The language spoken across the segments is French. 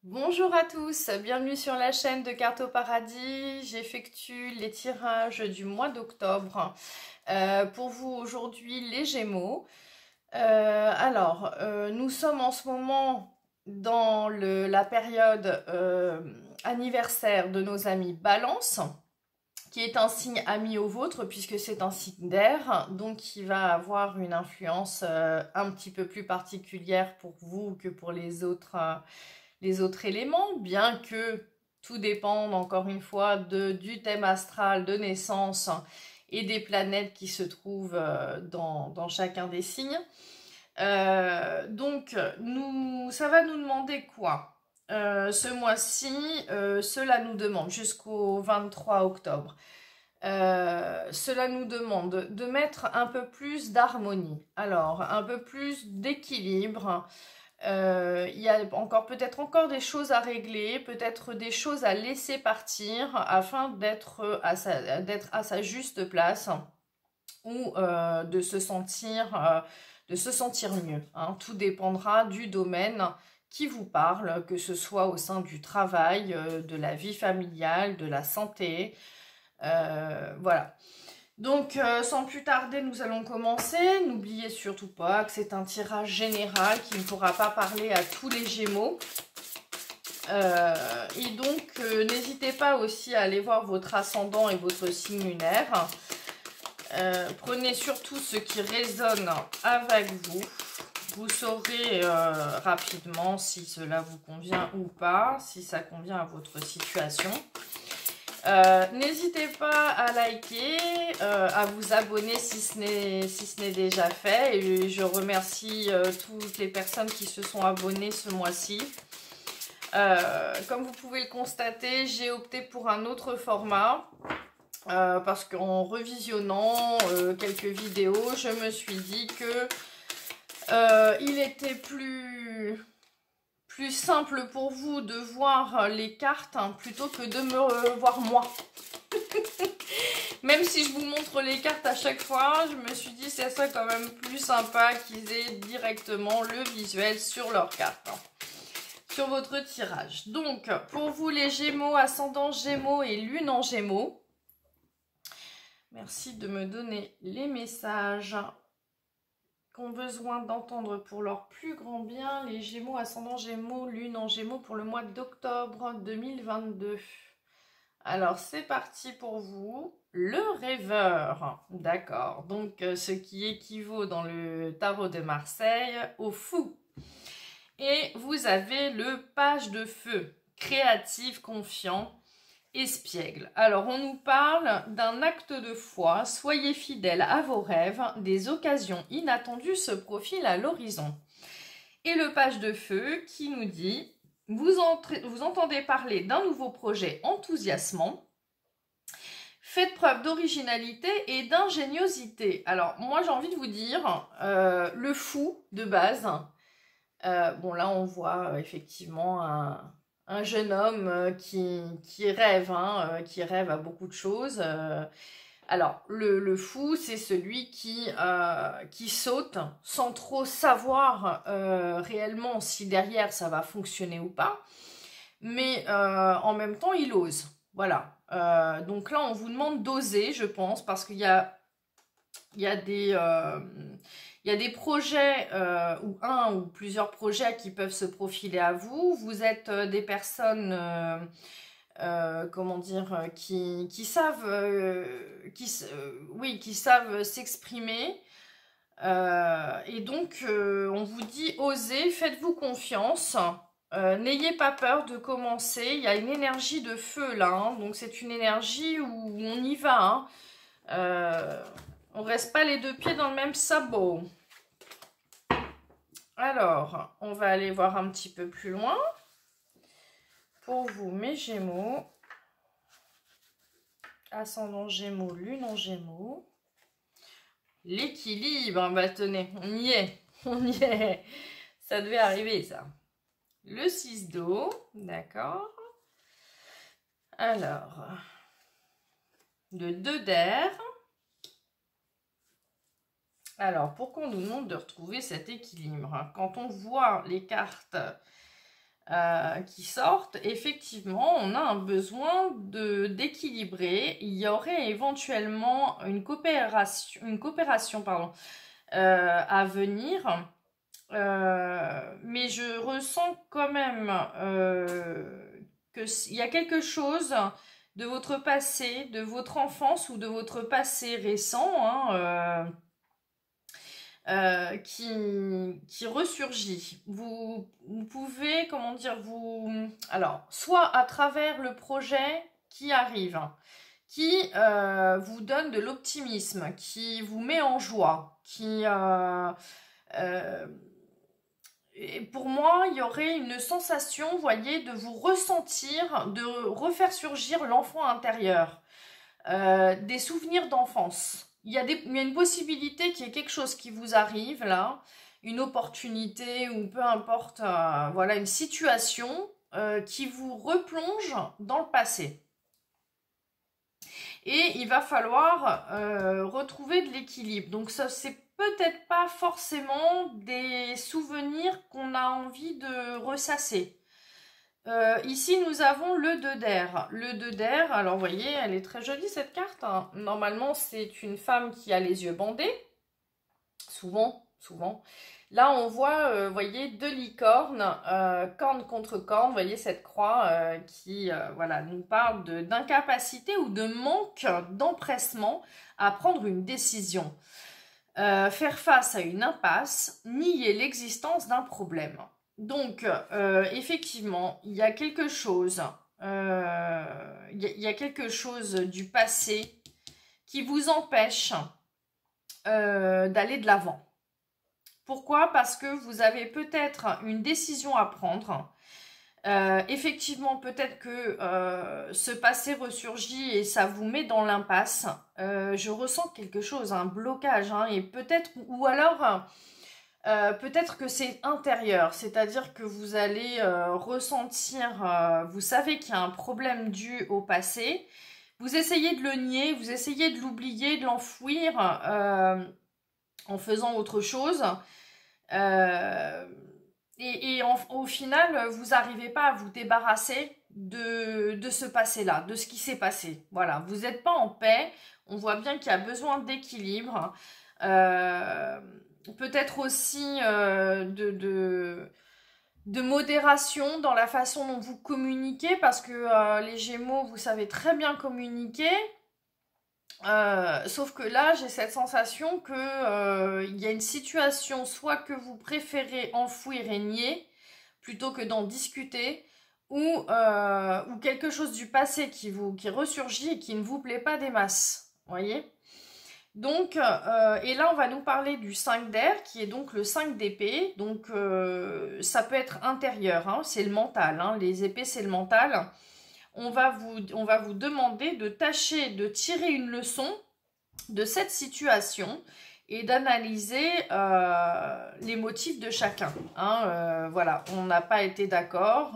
Bonjour à tous, bienvenue sur la chaîne de Cartes au Paradis. J'effectue les tirages du mois d'octobre pour vous aujourd'hui les Gémeaux. Nous sommes en ce moment dans la période anniversaire de nos amis Balance, qui est un signe ami au vôtre puisque c'est un signe d'air, donc qui va avoir une influence un petit peu plus particulière pour vous que pour les autres éléments, bien que tout dépende encore une fois du thème astral de naissance et des planètes qui se trouvent dans chacun des signes. Ça va nous demander quoi ce mois-ci? Cela nous demande jusqu'au 23 octobre. Cela nous demande de mettre un peu plus d'harmonie, alors un peu plus d'équilibre. Il y a peut-être encore des choses à régler, peut-être des choses à laisser partir afin d'être à sa juste place ou de se sentir mieux, hein. Tout dépendra du domaine qui vous parle, que ce soit au sein du travail, de la vie familiale, de la santé. Voilà. Donc, sans plus tarder, nous allons commencer. N'oubliez surtout pas que c'est un tirage général qui ne pourra pas parler à tous les Gémeaux. N'hésitez pas aussi à aller voir votre ascendant et votre signe lunaire. Prenez surtout ce qui résonne avec vous. Vous saurez rapidement si cela vous convient ou pas, si ça convient à votre situation. N'hésitez pas à liker, à vous abonner si ce n'est déjà fait. Et je remercie toutes les personnes qui se sont abonnées ce mois-ci. Comme vous pouvez le constater, j'ai opté pour un autre format. Parce qu'en revisionnant quelques vidéos, je me suis dit que il était plus simple pour vous de voir les cartes plutôt que de me voir moi. Même si je vous montre les cartes à chaque fois, je me suis dit c'est ça quand même plus sympa qu'ils aient directement le visuel sur leur carte, hein, sur votre tirage. Donc, pour vous les Gémeaux, ascendant Gémeaux et Lune en Gémeaux, merci de me donner les messages qu'ont besoin d'entendre pour leur plus grand bien les Gémeaux, ascendant Gémeaux, Lune en Gémeaux pour le mois d'octobre 2022. Alors, c'est parti pour vous. Le rêveur, d'accord. Donc, ce qui équivaut dans le tarot de Marseille au fou. Et vous avez le page de feu, créatif, confiant, espiègle. Alors, on nous parle d'un acte de foi. Soyez fidèles à vos rêves. Des occasions inattendues se profilent à l'horizon. Et le page de feu qui nous dit... Vous entendez parler d'un nouveau projet enthousiasmant. Faites preuve d'originalité et d'ingéniosité. Alors, moi, j'ai envie de vous dire, le fou, de base, bon, là, on voit effectivement un jeune homme qui rêve, hein, qui rêve à beaucoup de choses. Alors, le fou, c'est celui qui saute sans trop savoir réellement si derrière ça va fonctionner ou pas. Mais en même temps, il ose. Voilà. Donc là, on vous demande d'oser, je pense, parce qu'il y a des projets ou un ou plusieurs projets qui peuvent se profiler à vous. Vous êtes des personnes, comment dire, qui savent, qui savent s'exprimer. Et donc, on vous dit osez, faites-vous confiance. N'ayez pas peur de commencer. Il y a une énergie de feu là, hein. Donc c'est une énergie où on y va, hein. On reste pas les deux pieds dans le même sabot. Alors, on va aller voir un petit peu plus loin. Pour vous, mes Gémeaux, ascendant Gémeaux, Lune en Gémeaux. L'équilibre, bah tenez, on y est, on y est. Ça devait arriver, ça. Le 6 d'eau, d'accord. Alors, le 2 d'air. Alors, pourquoi on nous demande de retrouver cet équilibre? Quand on voit les cartes qui sortent, effectivement, on a un besoin d'équilibrer. Il y aurait éventuellement une coopération pardon, à venir. Mais je ressens quand même qu'il y a quelque chose de votre passé, de votre enfance ou de votre passé récent, hein, qui ressurgit. Vous pouvez, comment dire, alors, soit à travers le projet qui arrive, qui vous donne de l'optimisme, qui vous met en joie, et pour moi, il y aurait une sensation, vous voyez, de vous ressentir, de refaire surgir l'enfant intérieur, des souvenirs d'enfance. Il y a une possibilité qu'il y ait quelque chose qui vous arrive là, une opportunité ou peu importe, voilà, une situation qui vous replonge dans le passé. Et il va falloir retrouver de l'équilibre. Donc ça, c'est peut-être pas forcément des souvenirs qu'on a envie de ressasser. Ici, nous avons le 2 d'air. Le 2 d'air, alors vous voyez, elle est très jolie cette carte, hein. Normalement, c'est une femme qui a les yeux bandés. Souvent. Là, on voit, vous voyez, 2 licornes, corne contre corne. Vous voyez cette croix qui voilà, nous parle d'incapacité ou de manque d'empressement à prendre une décision. Faire face à une impasse, nier l'existence d'un problème. Donc, effectivement, il y a quelque chose, il y a quelque chose du passé qui vous empêche d'aller de l'avant. Pourquoi? Parce que vous avez peut-être une décision à prendre. Effectivement, peut-être que ce passé ressurgit et ça vous met dans l'impasse. Je ressens quelque chose, un blocage, hein, et peut-être, ou alors peut-être que c'est intérieur, c'est-à-dire que vous allez ressentir, vous savez qu'il y a un problème dû au passé. Vous essayez de le nier, vous essayez de l'oublier, de l'enfouir en faisant autre chose. Au final, vous n'arrivez pas à vous débarrasser de ce passé-là, de ce qui s'est passé. Voilà, vous n'êtes pas en paix. On voit bien qu'il y a besoin d'équilibre. Peut-être aussi de modération dans la façon dont vous communiquez, parce que les Gémeaux, vous savez très bien communiquer. Sauf que là, j'ai cette sensation que y a une situation soit que vous préférez enfouir et nier plutôt que d'en discuter, ou quelque chose du passé qui ressurgit et qui ne vous plaît pas des masses. Voyez? Donc, et là, on va nous parler du 5 d'air, qui est donc le 5 d'épée. Donc, ça peut être intérieur, hein, c'est le mental. Hein, les épées, c'est le mental. On va vous demander de tâcher de tirer une leçon de cette situation et d'analyser les motifs de chacun. Hein, voilà, on n'a pas été d'accord,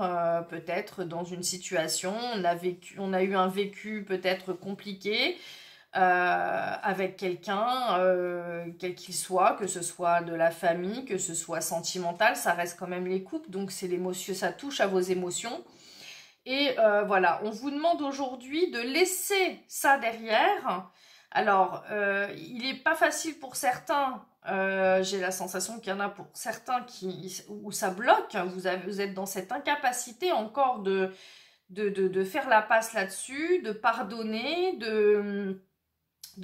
peut-être dans une situation, on a eu un vécu peut-être compliqué avec quelqu'un, quel qu'il soit, que ce soit de la famille, que ce soit sentimental, ça reste quand même les couples, donc c'est l'émotion, ça touche à vos émotions. Et voilà, on vous demande aujourd'hui de laisser ça derrière. Alors, il n'est pas facile pour certains. J'ai la sensation qu'il y en a pour certains où ça bloque. Vous êtes dans cette incapacité encore de faire la passe là-dessus, de pardonner, de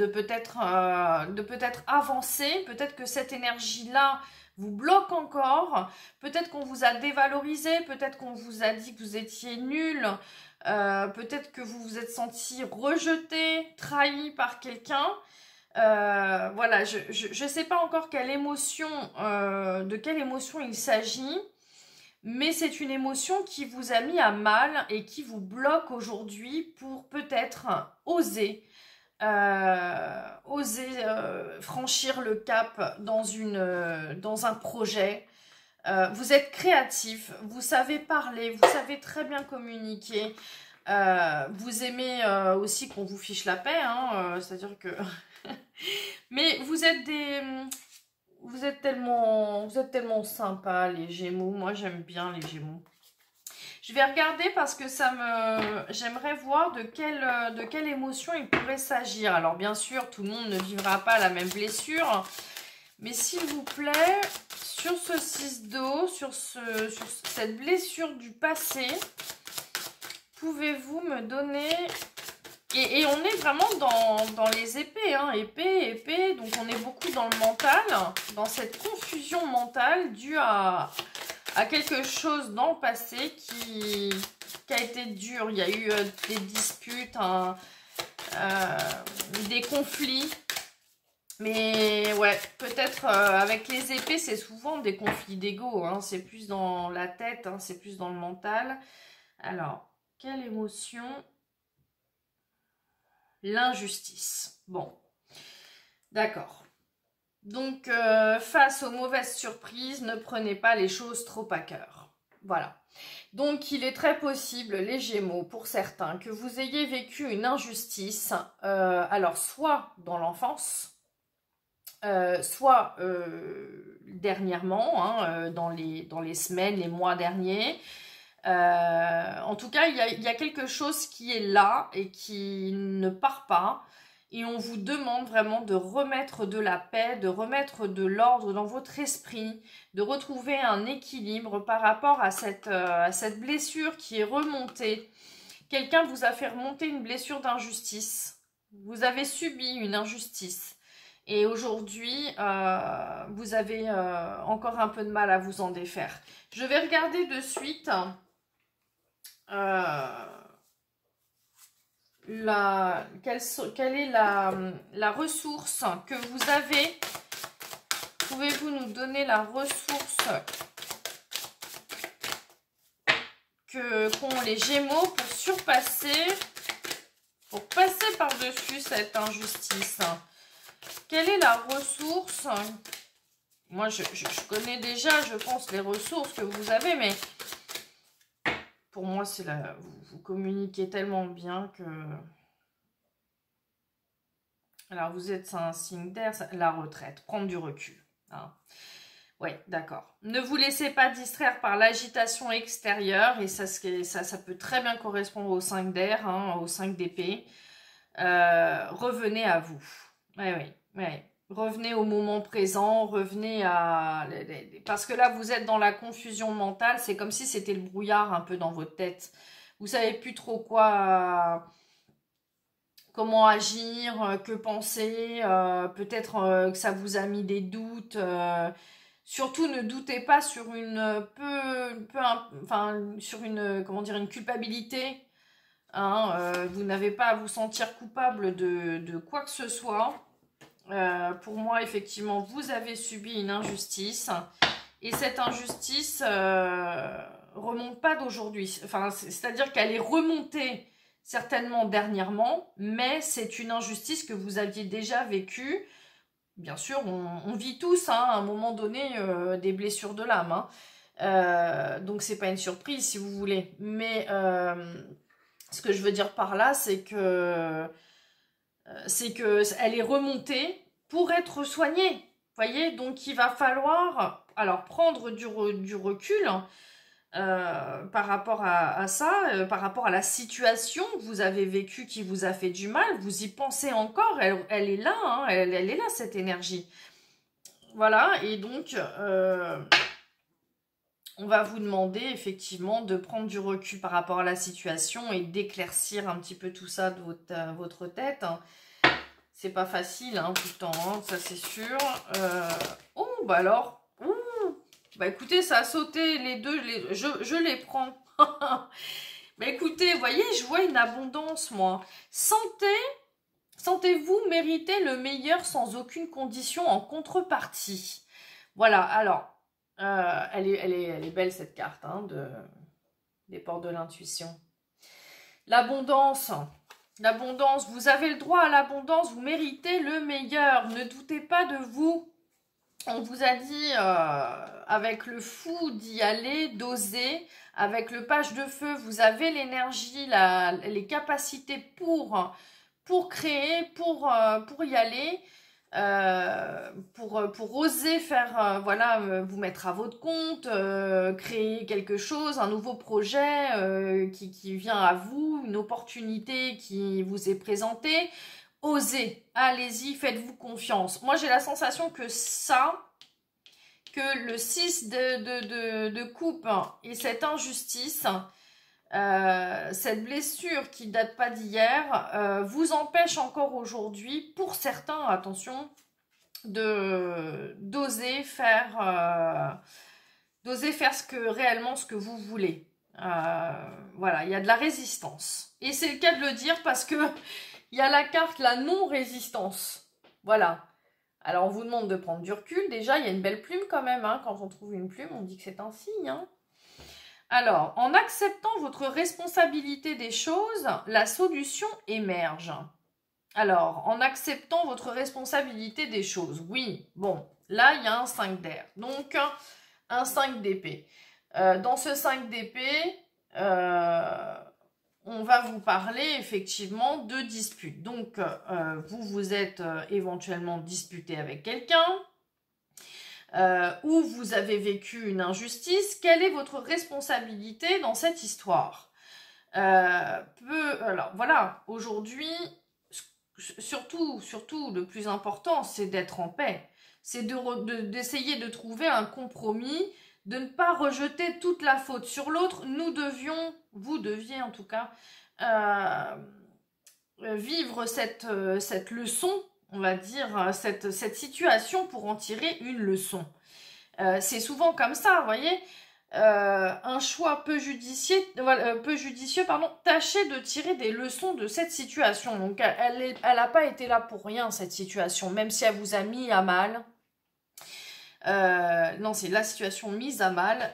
peut-être avancer. Peut-être que cette énergie-là vous bloque encore, peut-être qu'on vous a dévalorisé, peut-être qu'on vous a dit que vous étiez nul, peut-être que vous vous êtes senti rejeté, trahi par quelqu'un. Voilà, je ne sais pas encore de quelle émotion il s'agit, mais c'est une émotion qui vous a mis à mal et qui vous bloque aujourd'hui pour peut-être oser franchir le cap dans un projet. Vous êtes créatif, vous savez parler, vous savez très bien communiquer. Vous aimez aussi qu'on vous fiche la paix, hein, c'est-à-dire que... Mais vous êtes tellement sympas, les Gémeaux. Moi, j'aime bien les Gémeaux. Je vais regarder parce que j'aimerais voir de quelle émotion il pourrait s'agir. Alors bien sûr, tout le monde ne vivra pas la même blessure. Mais s'il vous plaît, sur ce 6 d'eau, sur cette blessure du passé, pouvez-vous me donner... Et on est vraiment dans les épées, hein, épée, donc on est beaucoup dans le mental, dans cette confusion mentale due à quelque chose dans le passé qui a été dur. Il y a eu des disputes, des conflits, mais ouais, peut-être avec les épées, c'est souvent des conflits d'ego, hein, c'est plus dans la tête, hein, c'est plus dans le mental. Alors, quelle émotion? L'injustice. Bon, d'accord. Donc, face aux mauvaises surprises, ne prenez pas les choses trop à cœur. Voilà. Donc, il est très possible, les Gémeaux, pour certains, que vous ayez vécu une injustice, alors soit dans l'enfance, soit dernièrement, hein, dans les semaines, les mois derniers. En tout cas, il y a quelque chose qui est là et qui ne part pas. Et on vous demande vraiment de remettre de la paix, de remettre de l'ordre dans votre esprit, de retrouver un équilibre par rapport à cette blessure qui est remontée. Quelqu'un vous a fait remonter une blessure d'injustice. Vous avez subi une injustice. Et aujourd'hui, vous avez encore un peu de mal à vous en défaire. Je vais regarder de suite quelle est la ressource que vous avez. Pouvez-vous nous donner la ressource qu'ont les Gémeaux pour passer par-dessus cette injustice? Quelle est la ressource? Moi, je connais déjà, je pense, les ressources que vous avez, mais pour moi, c'est vous communiquez tellement bien que... Alors, vous êtes un signe d'air, la retraite, prendre du recul. Hein. Oui, d'accord. Ne vous laissez pas distraire par l'agitation extérieure, et ça peut très bien correspondre au 5 d'air, hein, au 5 d'épée. Revenez à vous. Oui. Revenez au moment présent, revenez à... Parce que là, vous êtes dans la confusion mentale, c'est comme si c'était le brouillard un peu dans votre tête. Vous savez plus trop comment agir, que penser, peut-être que ça vous a mis des doutes. Surtout, ne doutez pas sur une comment dire, une culpabilité. Hein, vous n'avez pas à vous sentir coupable de quoi que ce soit. Pour moi, effectivement, vous avez subi une injustice. Et cette injustice remonte pas d'aujourd'hui. Enfin, c'est-à-dire qu'elle est remontée certainement dernièrement, mais c'est une injustice que vous aviez déjà vécue. Bien sûr, on vit tous, hein, à un moment donné, des blessures de l'âme. Hein. Donc, c'est pas une surprise, si vous voulez. Mais ce que je veux dire par là, c'est que elle est remontée pour être soignée. Voyez, donc il va falloir alors prendre du recul par rapport à ça, par rapport à la situation que vous avez vécue qui vous a fait du mal. Vous y pensez encore, elle est là, hein, elle est là, cette énergie. Voilà, et donc on va vous demander effectivement de prendre du recul par rapport à la situation et d'éclaircir un petit peu tout ça de votre tête. C'est pas facile, hein, tout le temps, hein, ça c'est sûr. Oh, bah alors, bah écoutez, ça a sauté les deux, je les prends. Bah écoutez, vous voyez, je vois une abondance, moi. Sentez-vous mériter le meilleur sans aucune condition en contrepartie. Voilà, alors, elle est belle cette carte, hein, des portes de l'intuition. L'abondance... L'abondance, vous avez le droit à l'abondance, vous méritez le meilleur, ne doutez pas de vous. On vous a dit avec le fou d'y aller, d'oser, avec le page de feu, vous avez l'énergie, les capacités pour créer, pour y aller. pour oser faire, voilà, vous mettre à votre compte, créer quelque chose, un nouveau projet qui vient à vous, une opportunité qui vous est présentée. Osez, allez-y, faites-vous confiance. Moi, j'ai la sensation que que le 6 de coupe et cette injustice, cette blessure qui date pas d'hier, vous empêche encore aujourd'hui, pour certains, attention, d'oser faire réellement ce que vous voulez. Voilà, il y a de la résistance. Et c'est le cas de le dire parce que il y a la carte, la non-résistance. Voilà. Alors, on vous demande de prendre du recul. Déjà, il y a une belle plume quand même. Hein. Quand on trouve une plume, on dit que c'est un signe. Hein. Alors, en acceptant votre responsabilité des choses, la solution émerge. Alors, en acceptant votre responsabilité des choses, oui, bon, là, il y a un 5 d'air. Donc, un 5 d'épée. Dans ce 5 d'épée, on va vous parler effectivement de dispute. Donc, vous êtes éventuellement disputé avec quelqu'un, ou vous avez vécu une injustice. Quelle est votre responsabilité dans cette histoire? Alors voilà, aujourd'hui, surtout, le plus important, c'est d'être en paix. C'est d'essayer de trouver un compromis, de ne pas rejeter toute la faute sur l'autre. Vous deviez en tout cas, vivre cette leçon, on va dire, cette situation pour en tirer une leçon. C'est souvent comme ça, vous voyez. Un choix peu judicieux, tâchez de tirer des leçons de cette situation. Donc, elle n'a pas été là pour rien, cette situation, même si elle vous a mis à mal. Non, c'est la situation mise à mal.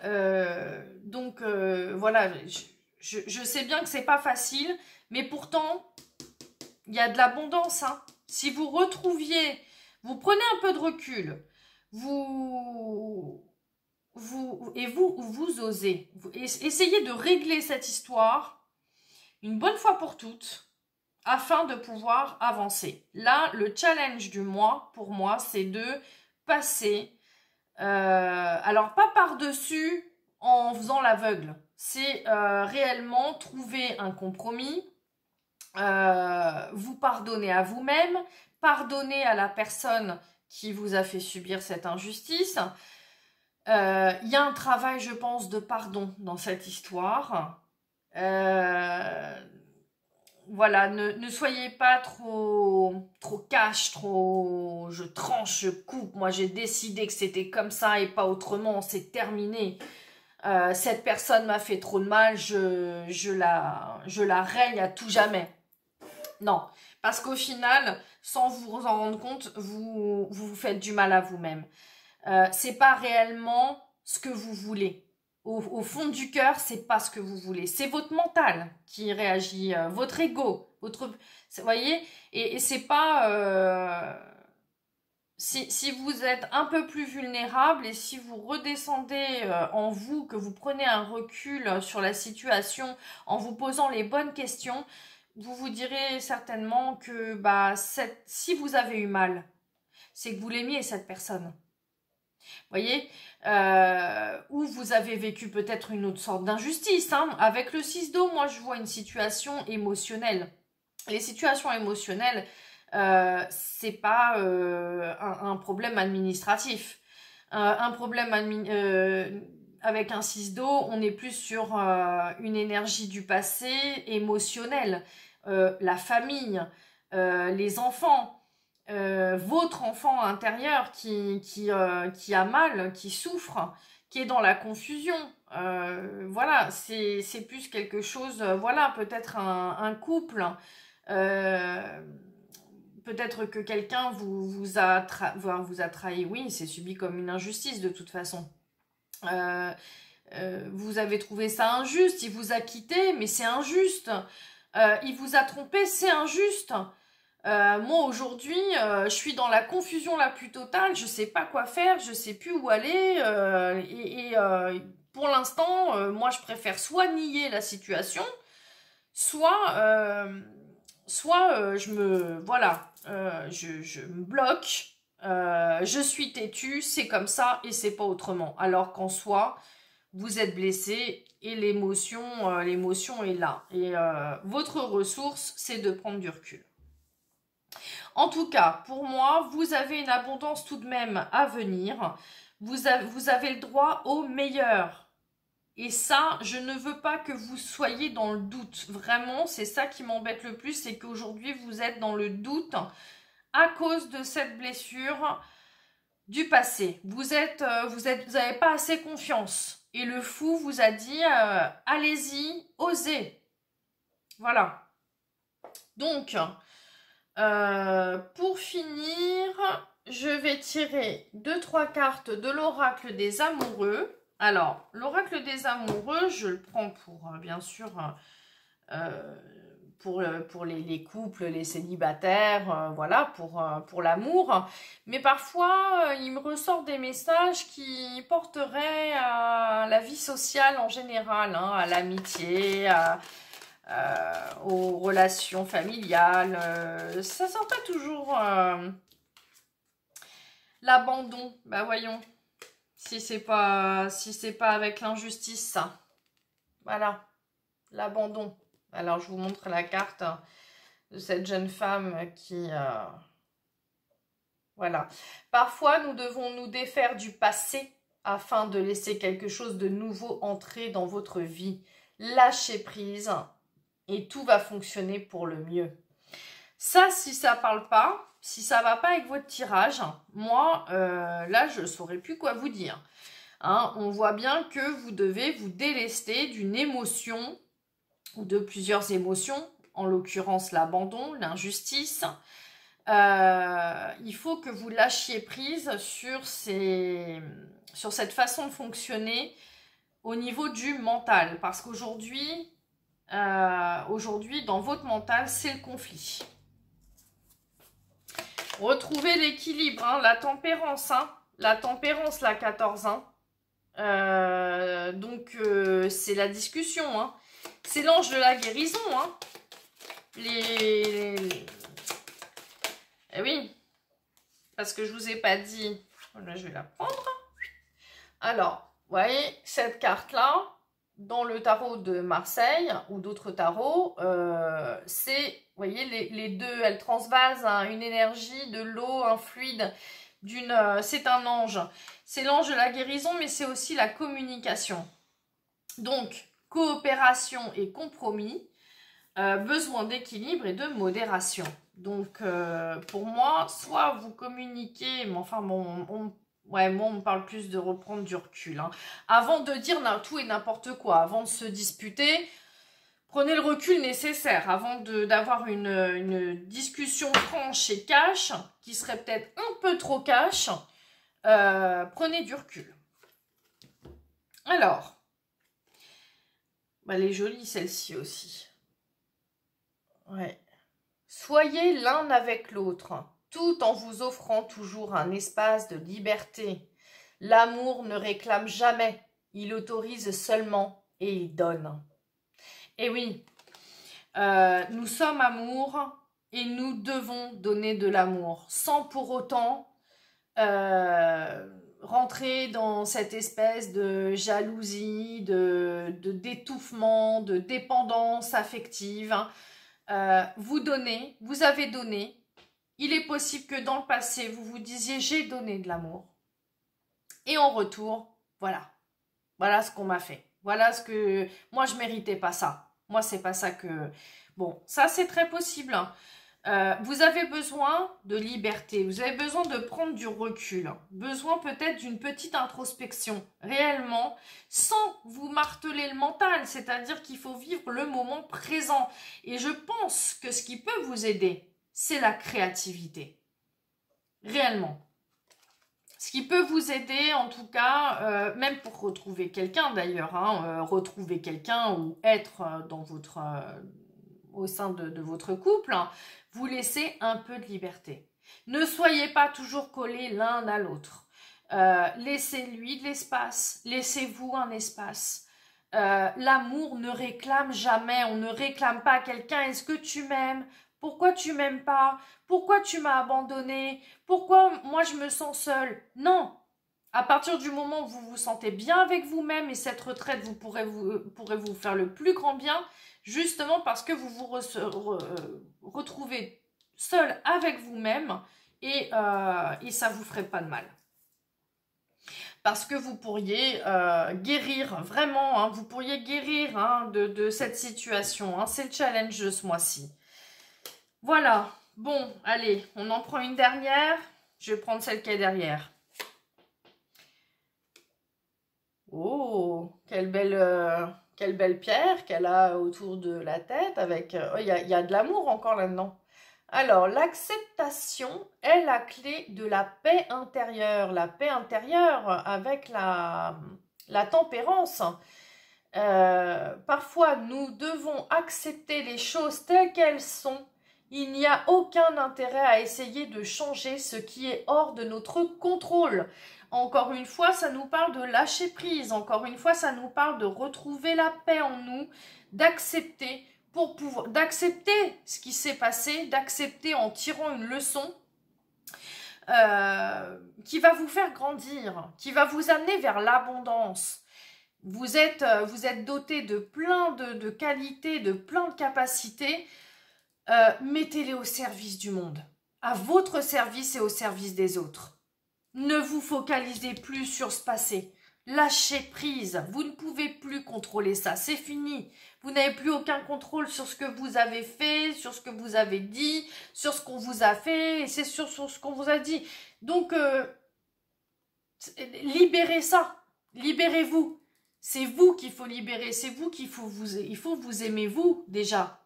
Donc, voilà, je sais bien que c'est pas facile, mais pourtant, il y a de l'abondance. Hein. Si vous retrouviez, vous prenez un peu de recul, vous osez. Essayez de régler cette histoire une bonne fois pour toutes afin de pouvoir avancer. Là, le challenge du mois, pour moi, c'est de passer, alors pas par-dessus en faisant l'aveugle, c'est réellement trouver un compromis, vous pardonner à vous-même, pardonner à la personne qui vous a fait subir cette injustice. Il y a un travail, je pense, de pardon dans cette histoire. Voilà, ne soyez pas trop cash, trop je tranche, je coupe. Moi, j'ai décidé que c'était comme ça et pas autrement. C'est terminé. Cette personne m'a fait trop de mal. Je la règne à tout jamais. Non, parce qu'au final, sans vous en rendre compte, vous faites du mal à vous-même. C'est pas réellement ce que vous voulez. Au fond du cœur, c'est pas ce que vous voulez. C'est votre mental qui réagit, votre ego, vous voyez. Et c'est pas si vous êtes un peu plus vulnérable et si vous redescendez en vous, que vous prenez un recul sur la situation en vous posant les bonnes questions, vous vous direz certainement que si vous avez eu mal, c'est que vous l'aimiez cette personne. Voyez, ou vous avez vécu peut-être une autre sorte d'injustice. Hein. Avec le 6 d'eau, moi je vois une situation émotionnelle. Les situations émotionnelles, c'est pas un problème administratif. Un problème avec un 6 d'eau, on est plus sur une énergie du passé émotionnelle. La famille, les enfants. Votre enfant intérieur qui a mal, qui souffre, qui est dans la confusion. Voilà, c'est plus quelque chose, voilà, peut-être un couple, peut-être que quelqu'un vous a trahi, oui, c'est subi comme une injustice de toute façon. Vous avez trouvé ça injuste, il vous a quitté, mais c'est injuste. Il vous a trompé, c'est injuste. Moi aujourd'hui, je suis dans la confusion la plus totale, je sais pas quoi faire, je sais plus où aller, pour l'instant, moi je préfère soit nier la situation, soit je me bloque, je suis têtue, c'est comme ça et c'est pas autrement. Alors qu'en soi, vous êtes blessé et l'émotion est là. Et votre ressource, c'est de prendre du recul. En tout cas, pour moi, vous avez une abondance tout de même à venir. Vous avez le droit au meilleur. Et ça, je ne veux pas que vous soyez dans le doute. Vraiment, c'est ça qui m'embête le plus, c'est qu'aujourd'hui, vous êtes dans le doute à cause de cette blessure du passé. Vous n'avez pas assez confiance. Et le fou vous a dit, allez-y, osez. Voilà. Donc, pour finir, je vais tirer 2-3 cartes de l'oracle des amoureux. Alors, l'oracle des amoureux, je le prends pour, bien sûr, pour les couples, les célibataires, voilà, pour l'amour. Mais parfois, il me ressort des messages qui porteraient à la vie sociale en général, hein, à l'amitié, aux relations familiales. Ça sent pas toujours l'abandon. Bah voyons, si c'est pas avec l'injustice, ça. Voilà, l'abandon. Alors, je vous montre la carte de cette jeune femme qui... voilà. Parfois, nous devons nous défaire du passé afin de laisser quelque chose de nouveau entrer dans votre vie. Lâchez prise et tout va fonctionner pour le mieux. Ça, si ça parle pas, si ça va pas avec votre tirage, moi, là, je ne saurais plus quoi vous dire. Hein, on voit bien que vous devez vous délester d'une émotion ou de plusieurs émotions, en l'occurrence l'abandon, l'injustice. Il faut que vous lâchiez prise sur cette façon de fonctionner au niveau du mental. Parce qu'aujourd'hui, dans votre mental, c'est le conflit. Retrouvez l'équilibre, hein, la tempérance, la 14, donc c'est la discussion, hein. C'est l'ange de la guérison, hein. Eh oui, parce que je vous ai pas dit. Là, je vais la prendre. Alors, vous voyez, cette carte-là, dans le tarot de Marseille ou d'autres tarots, c'est, vous voyez, les deux, elles transvasent une énergie, de l'eau, un fluide, c'est un ange. C'est l'ange de la guérison, mais c'est aussi la communication. Donc, coopération et compromis, besoin d'équilibre et de modération. Donc, pour moi, soit vous communiquez, mais enfin, bon, moi, on me parle plus de reprendre du recul. Hein. Avant de dire tout et n'importe quoi, avant de se disputer, prenez le recul nécessaire. Avant d'avoir une discussion franche et cash, qui serait peut-être un peu trop cash, prenez du recul. Alors, elle est jolie celle-ci aussi. Ouais. Soyez l'un avec l'autre, tout en vous offrant toujours un espace de liberté. L'amour ne réclame jamais, il autorise seulement et il donne. Et oui, nous sommes amour et nous devons donner de l'amour, sans pour autant rentrer dans cette espèce de jalousie, de d'étouffement, de dépendance affective. Vous donnez, vous avez donné. Il est possible que dans le passé, vous vous disiez « j'ai donné de l'amour ». Et en retour, voilà. Voilà ce qu'on m'a fait. Voilà ce que... Moi, je méritais pas ça. Moi, c'est pas ça que... Bon, ça, c'est très possible. Vous avez besoin de liberté. Vous avez besoin de prendre du recul. Besoin peut-être d'une petite introspection. Réellement, sans vous marteler le mental. C'est-à-dire qu'il faut vivre le moment présent. Et je pense que ce qui peut vous aider, c'est la créativité. Réellement. Ce qui peut vous aider, en tout cas, même pour retrouver quelqu'un d'ailleurs, hein, retrouver quelqu'un ou être dans votre, au sein de votre couple, hein, vous laissez un peu de liberté. Ne soyez pas toujours collés l'un à l'autre. Laissez-lui de l'espace, laissez-vous un espace. L'amour ne réclame jamais, on ne réclame pas à quelqu'un « est-ce que tu m'aimes ?» pourquoi tu m'aimes pas, pourquoi tu m'as abandonné, pourquoi moi je me sens seule. Non, à partir du moment où vous vous sentez bien avec vous-même et cette retraite, vous pourrez vous faire le plus grand bien, justement parce que vous vous retrouvez seul avec vous-même et ça vous ferait pas de mal. Parce que vous pourriez guérir, vraiment, hein, vous pourriez guérir hein, de cette situation. Hein, c'est le challenge de ce mois-ci. Voilà, bon, allez, on en prend une dernière. Je vais prendre celle qui est derrière. Oh, quelle belle pierre qu'elle a autour de la tête. Avec, il y a de l'amour encore là-dedans. Alors, l'acceptation est la clé de la paix intérieure. La paix intérieure avec la tempérance. Parfois, nous devons accepter les choses telles qu'elles sont. Il n'y a aucun intérêt à essayer de changer ce qui est hors de notre contrôle. Encore une fois, ça nous parle de lâcher prise. Encore une fois, ça nous parle de retrouver la paix en nous, d'accepter d'accepter ce qui s'est passé, d'accepter en tirant une leçon qui va vous faire grandir, qui va vous amener vers l'abondance. Vous êtes doté de plein de qualités, de plein de capacités. Mettez-les au service du monde, à votre service et au service des autres. Ne vous focalisez plus sur ce passé. Lâchez prise. Vous ne pouvez plus contrôler ça. C'est fini. Vous n'avez plus aucun contrôle sur ce que vous avez fait, sur ce que vous avez dit, sur ce qu'on vous a fait, et c'est sur ce qu'on vous a dit. Donc, libérez ça. Libérez-vous. C'est vous qu'il faut libérer. C'est vous qu'il faut vous aimer, vous, déjà.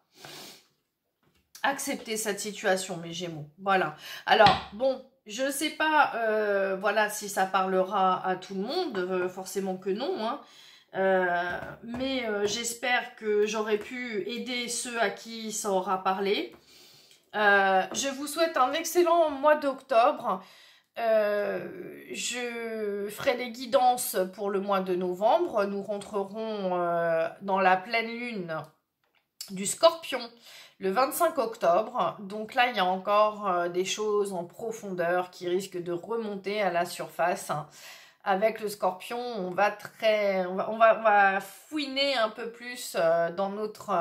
Acceptez cette situation, mes Gémeaux. Voilà. Alors, bon, je ne sais pas voilà, si ça parlera à tout le monde. Forcément que non. Hein. Mais j'espère que j'aurai pu aider ceux à qui ça aura parlé. Je vous souhaite un excellent mois d'octobre. Je ferai les guidances pour le mois de novembre. Nous rentrerons dans la pleine lune du Scorpion le 25 octobre. Donc là, il y a encore des choses en profondeur qui risquent de remonter à la surface. Avec le Scorpion, on va fouiner un peu plus dans notre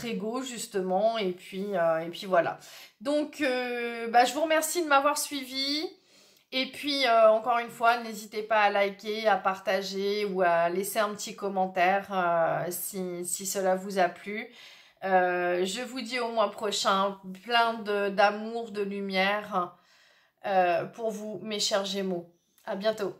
ego justement et puis voilà. Donc je vous remercie de m'avoir suivi. Et puis, encore une fois, n'hésitez pas à liker, à partager ou à laisser un petit commentaire si cela vous a plu. Je vous dis au mois prochain, plein d'amour, de lumière pour vous, mes chers Gémeaux. À bientôt.